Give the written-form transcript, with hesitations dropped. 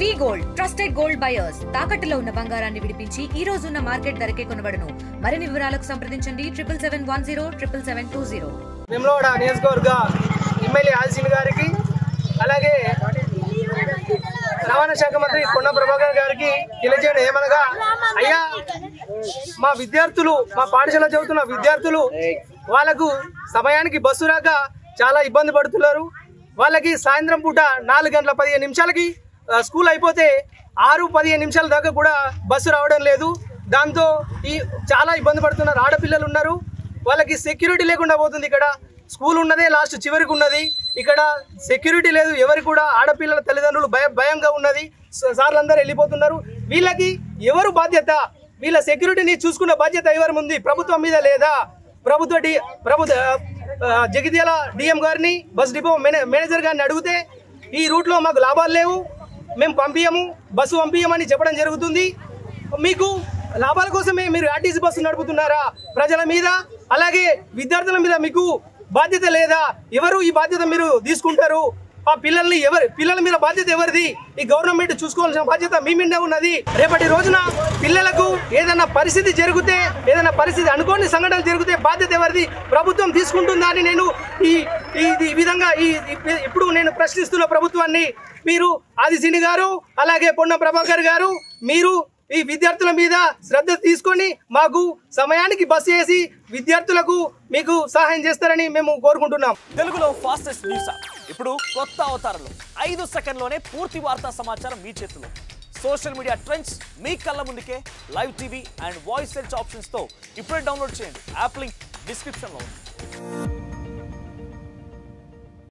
వి gold trusted gold buyers తాకట్టులో ఉన్న బంగారాన్ని విడిపించి ఈ రోజు ఉన్న మార్కెట్ ధరకే కొనబడును. మరిన్ని వివరాలకు సంప్రదించండి 7710772020. వేములవాడ నియోజకవర్గ ఎమ్మెల్యే ఆదిశీని గారికి అలాగే రవాణా శాఖ మంత్రి పొన్నం ప్రభాకర్ గారికి తెలియజేయడం ఏమనగా, అయ్యా మా విద్యార్థులు, మా పాఠశాల చదువుతున్న విద్యార్థులు వాళ్ళకు సమయానికి బస్సు రాక చాలా ఇబ్బంది పడుతున్నారు. వాళ్ళకి సాయంత్రం పూట 4 గంటల 15 నిమిషాలకి స్కూల్ అయిపోతే 6-15 నిమిషాల దాకా కూడా బస్సు రావడం లేదు. దాంతో చాలా ఇబ్బంది పడుతున్నారు. ఆడపిల్లలు ఉన్నారు, వాళ్ళకి సెక్యూరిటీ లేకుండా పోతుంది. ఇక్కడ స్కూల్ ఉన్నదే లాస్ట్ చివరికి ఉన్నది, ఇక్కడ సెక్యూరిటీ లేదు. ఎవరు కూడా ఆడపిల్లల తల్లిదండ్రులు భయంగా ఉన్నది. సార్లందరూ వెళ్ళిపోతున్నారు. వీళ్ళకి ఎవరు బాధ్యత? వీళ్ళ సెక్యూరిటీని చూసుకున్న బాధ్యత ఎవరి ఉంది? ప్రభుత్వం మీద లేదా? ప్రభుత్వ జగిత్యాల డిఎం గారిని, బస్ డిపో మేనేజర్ గారిని అడిగితే ఈ రూట్లో మాకు లాభాలు లేవు, మేము పంపించము, బస్సు పంపించమని చెప్పడం జరుగుతుంది. మీకు లాభాల కోసమే మీరు ఆర్టీసీ బస్సు నడుపుతున్నారా? ప్రజల మీద అలాగే విద్యార్థుల మీద మీకు బాధ్యత లేదా? ఎవరు ఈ బాధ్యత మీరు తీసుకుంటారు? ఆ పిల్లల మీద బాధ్యత ఎవరిది? ఈ గవర్నమెంట్ చూసుకోవాల్సిన బాధ్యత మీ మీద ఉన్నది. రేపటి రోజున పిల్లలకు ఏదైనా పరిస్థితి జరిగితే, ఏదైనా పరిస్థితి అనుకోని సంఘటనలు జరిగితే బాధ్యత ఎవరిది? ప్రభుత్వం తీసుకుంటుందా అని నేను ఈ విధంగా ఇప్పుడు నేను ప్రశ్నిస్తున్న ప్రభుత్వాన్ని. మీరు ఆదిశీని గారు అలాగే పొన్నం ప్రభాకర్ గారు, మీరు ఈ విద్యార్థుల మీద శ్రద్ధ తీసుకొని మాకు సమయానికి బస్సు వేసి విద్యార్థులకు మీకు సహాయం చేస్తారని మేము కోరుకుంటున్నాం. తెలుగులో ఫాస్టెస్ట్ న్యూస్ ఇప్పుడు కొత్త అవతారంలో 5 సెకండ్లోనే పూర్తి వార్తా సమాచారం మీ చేతిలో. సోషల్ మీడియా ట్రెండ్స్ మీ కళ్ళ ముందుకే live TV and voice search ఆప్షన్స్తో ఇప్పుడే డౌన్లోడ్ చేయండి. యాప్ లింక్ డిస్క్రిప్షన్లో ఉంది.